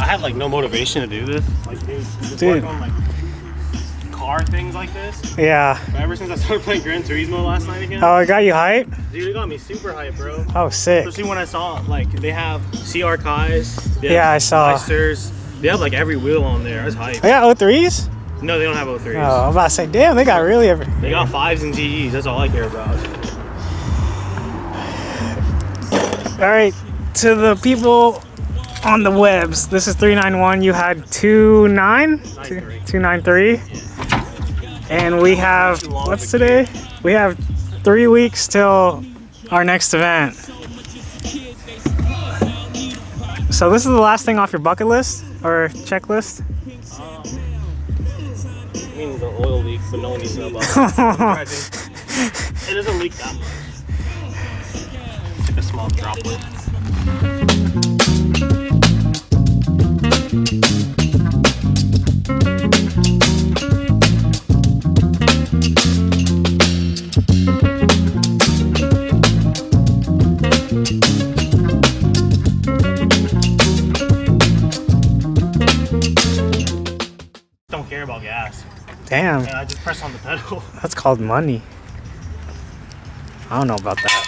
I had like no motivation to do this. Like, dude. Work on like car things like this. Yeah. But ever since I started playing Gran Turismo last night again. Oh, it got you hype? Dude, it got me super hype, bro. Oh, sick. Especially when I saw like they have CR Kais. Yeah, I saw. Leicesters. They have like every wheel on there. I was hyped. They got O3s? No, they don't have O3s. Oh, I'm about to say, damn, they got really every. They got 5s and GEs. That's all I care about. All right, to the people on the webs, this is 391. You had 293. And we have, what's today? We have 3 weeks till our next event. So this is the last thing off your bucket list or checklist? I mean the oil leak, but no one needs to know about it. It doesn't leak that much. It's like a small droplet. Don't care about gas. Damn. Yeah, I just press on the pedal. That's called money. I don't know about that.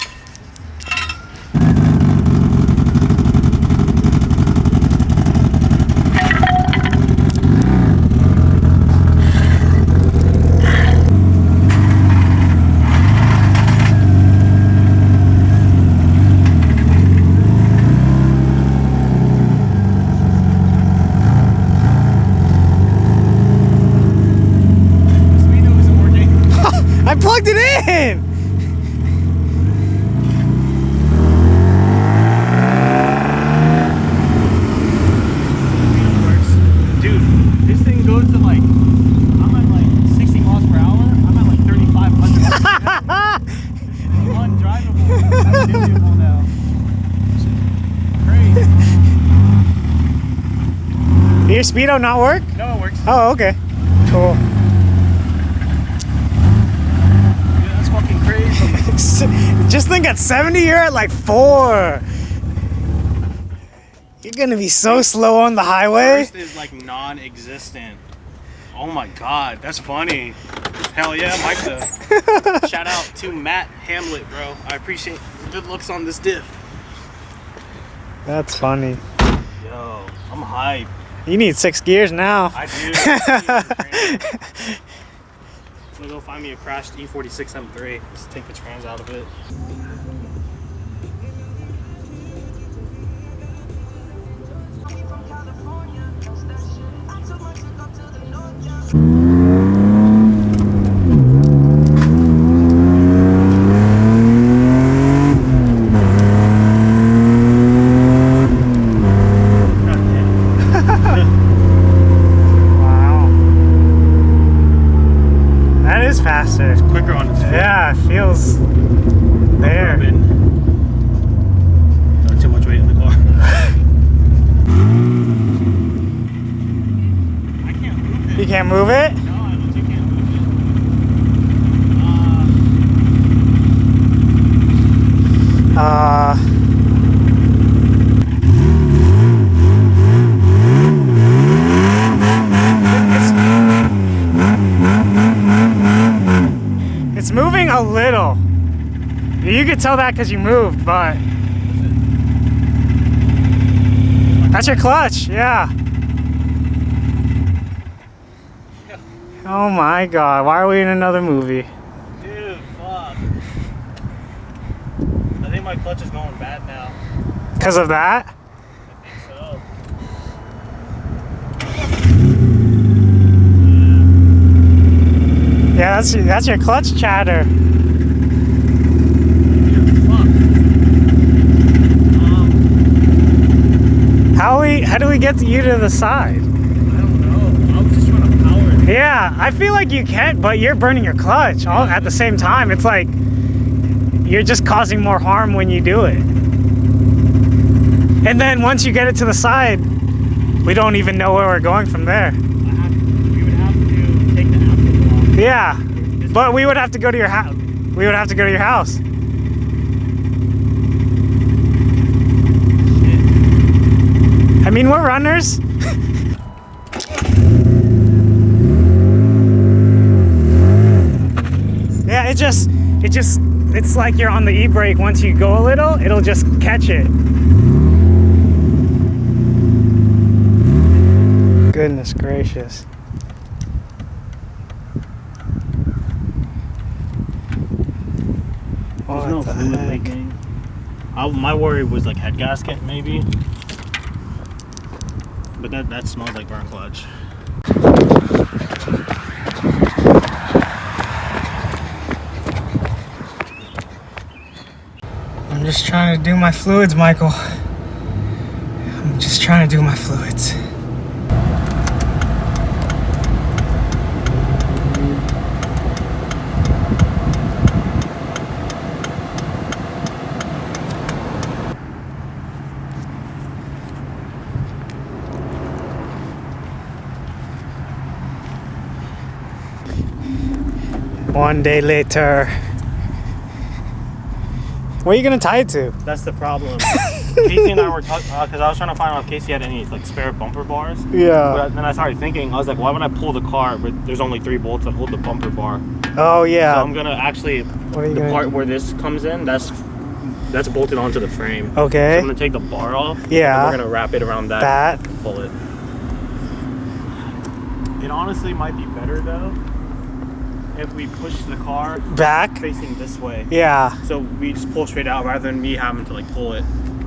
I plugged it in! Dude, this thing goes to like, I'm at like 60 miles per hour. I'm at like 3,500. Undrivable. Undoable now. Crazy. Did your speedo not work? No, it works. Oh, okay. Cool. Fucking crazy. Just think at 70 you're at like 4. You're gonna be so slow on the highway. First is like non-existent. Oh my god, that's funny. Hell yeah, Mike. Shout out to Matt Hamlet, bro. I appreciate the good looks on this diff. That's funny. Yo, I'm hyped. You need 6 gears now. I do. I'm gonna go find me a crashed E36 M3. Just take the trans out of it. Faster. It's quicker on its feet. Yeah, it feels there. Not too much weight in the car. I can't move it. You can't move it? No, I legit can't move It's moving a little. You could tell that because you moved, but that's your clutch, yeah. Oh my god, why are we in another movie? Dude, fuck. I think my clutch is going bad now. Because of that? I think so. Yeah, that's your clutch chatter. How do we get you to the side? I don't know. I was just trying to power it. Yeah, I feel like you can, but you're burning your clutch all at the same time. It's like you're just causing more harm when you do it. And then once you get it to the side, we don't even know where we're going from there. We would have to take the afterglow off. Yeah, but we would have to go to your house. We would have to go to your house. I mean, we're runners. Yeah, it's like you're on the e-brake. Once you go a little, it'll just catch it. Goodness gracious. There's no fluid leaking. My worry was like head gasket maybe. But that smells like burnt clutch. I'm just trying to do my fluids, Michael. I'm just trying to do my fluids. One day later. What are you gonna tie it to? That's the problem. Casey and I were talking because I was trying to find out if Casey had any like spare bumper bars. Yeah. But then I started thinking, I was like, why would I pull the car? But there's only 3 bolts that hold the bumper bar. Oh yeah. So I'm gonna actually the part where this comes in, that's bolted onto the frame. Okay. So I'm gonna take the bar off. Yeah. And we're gonna wrap it around that. Pull it. It honestly might be better though if we push the car back facing this way. Yeah. So we just pull straight out rather than me having to like pull it.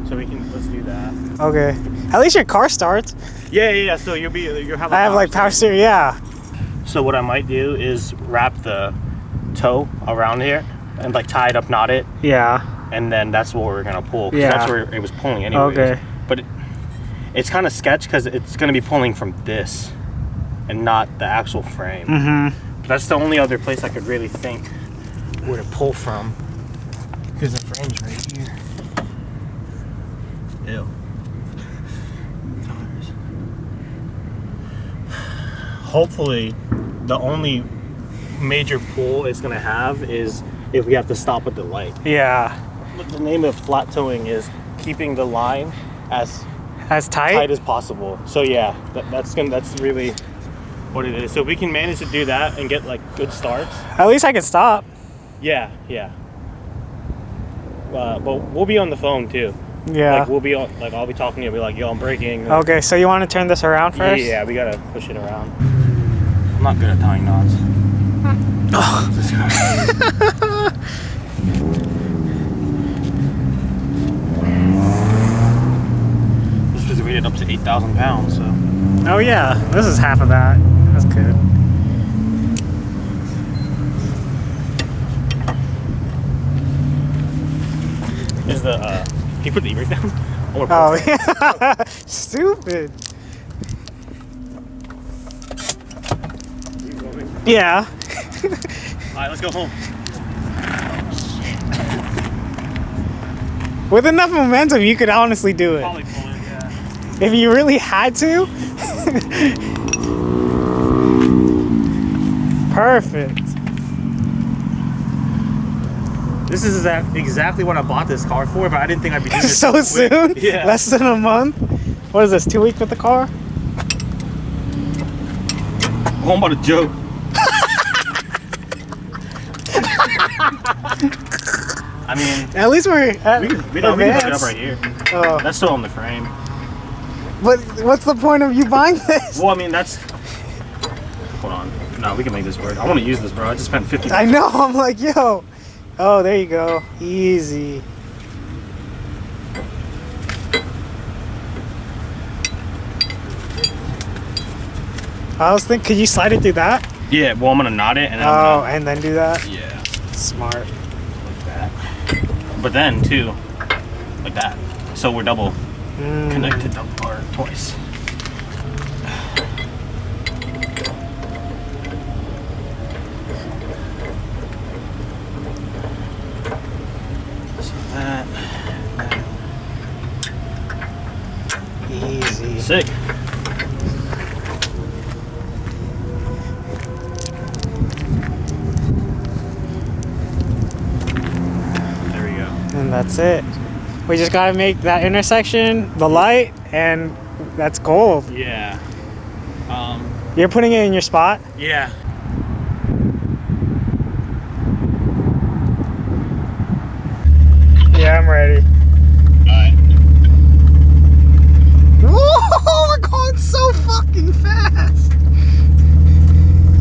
So let's do that. Okay. At least your car starts. Yeah. So you'll have. I have like power steering. Yeah. So what I might do is wrap the toe around here and like tie it up, knot it. Yeah. And then that's what we're gonna pull. Yeah. That's where it was pulling anyways. Okay. But it's kind of sketch because it's gonna be pulling from this and not the actual frame. Mm-hmm. But that's the only other place I could really think where to pull from because the frame's right here. Ew. Tires. Hopefully, the only major pull it's gonna have is if we have to stop at the light. Yeah. The name of flat towing is keeping the line as tight as possible. So yeah, that's really what it is. So we can manage to do that and get like good starts. At least I can stop. Yeah. But we'll be on the phone too. Yeah. Like we'll be on, like I'll be talking to you, I'll be like, yo, I'm braking. Okay, so you want to turn this around first? Yeah, we gotta push it around. I'm not good at tying knots. This was rated up to 8,000 pounds, so. Oh yeah, this is half of that. That's good. Is the can you put the e-brake down? Oh yeah. Stupid. Yeah. Alright, let's go home. With enough momentum, you could honestly do it. Probably pull it, yeah. If you really had to. Perfect. This is exactly what I bought this car for, but I didn't think I'd be doing this So quick. soon? Yeah. Less than a month? What is this, 2 weeks with the car? Oh, I'm about to joke. I mean, at least we're at we can hook it up right here. Oh. That's still on the frame. But what's the point of you buying this? Well, I mean, that's... Hold on. No, we can make this work. I want to use this, bro. I just spent $50. I know, I'm like, yo. Oh, there you go. Easy. I was thinking, could you slide it through that? Yeah, well, I'm going to knot it. And then and then do that? Yeah. Smart. Like that. But then, too, like that. So we're double connected or twice. So that. Easy. Sick. There we go. And that's it. We just gotta make that intersection, the light, and That's gold. Yeah. You're putting it in your spot? Yeah. Yeah, I'm ready. Alright. Whoa, we're going so fucking fast.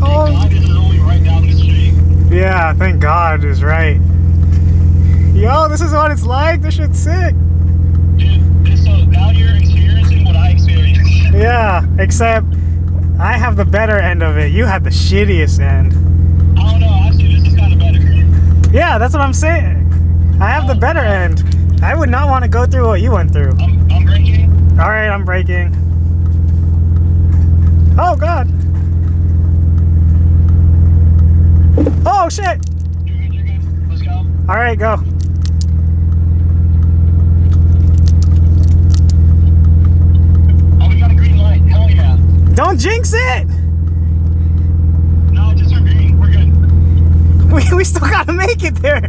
Thank God this is only right down the street. Yeah, thank God is right. Yo, this is what it's like. This shit's sick. Dude, so now you're experiencing what I experienced. Yeah, except I have the better end of it. You had the shittiest end. I don't know. Actually, this is kind of better. Yeah, that's what I'm saying. I have the better end. I would not want to go through what you went through. I'm braking. All right, I'm braking. Oh God. Oh shit. You're good. You're good. Let's go. All right, go. Oh, we got a green light. Hell yeah. Don't jinx it. No, just our green. We're good. We still gotta make it there.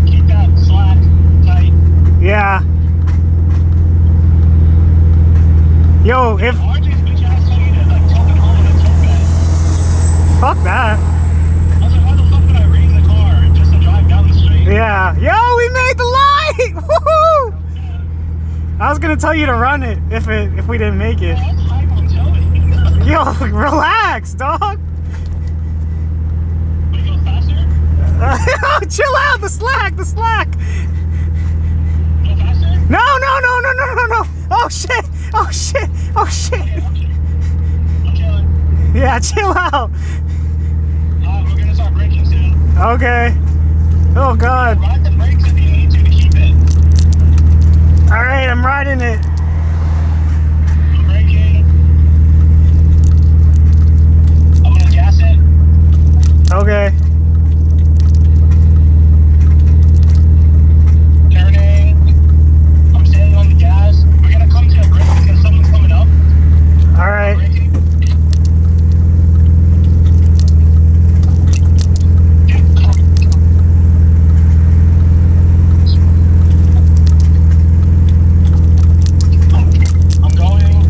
Keep that slack tight. Yeah. Yo, if RJ's bitch ass told you to like tilt it home and tilt back. fuck that. I was like, why the fuck would I raise the car just to drive down the street? Yeah. Yo, we made the light. Woohoo! I was gonna tell you to run it if we didn't make it. That's hype, I'm telling you. Yo, relax, dog. But you go faster? Chill out. The slack. Go faster? No. Oh shit. Oh shit. Okay, I'm chilling. Yeah, chill out. We're gonna start braking soon. Okay. Oh God. Ride the brakes if you need to keep it. All right, I'm riding it. I'm braking. I'm gonna gas it. Okay. Turning. I'm standing on the gas. We're gonna come to a brake because someone's coming up. All right. Braking. I'm going.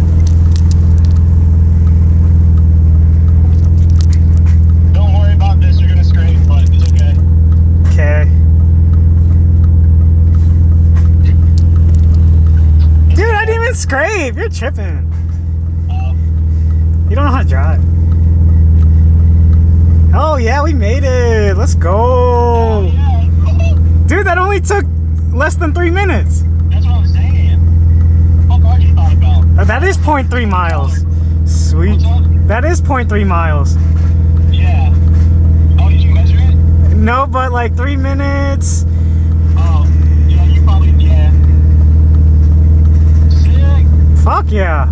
Don't worry about this. You're gonna scrape, but it's okay. Okay. Dude, I didn't even scrape. You're tripping. You don't know how to drive. Oh yeah, we made it. Let's go. Yeah. Dude, that only took less than 3 minutes. That's what I'm saying. What car you thought about? That is 0.3 miles. Sweet. What's up? That is 0.3 miles. Yeah. Oh, did you measure it? No, but like 3 minutes. Oh, yeah, you probably, yeah. Sick. Fuck yeah.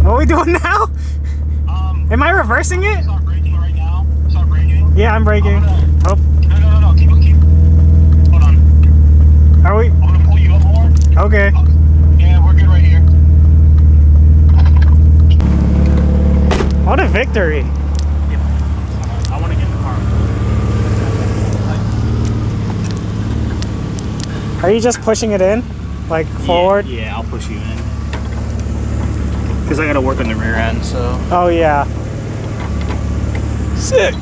What are we doing now? Am I reversing it? Start braking right now. Start braking. Yeah, I'm braking. Oh, No. Keep. Hold on. are we? I'm gonna pull you up more. Okay. Yeah, we're good right here. What a victory. I want to get in the car. Are you just pushing it in? Like forward? Yeah, I'll push you in. Because I gotta work on the rear end, so. Oh yeah. Sick.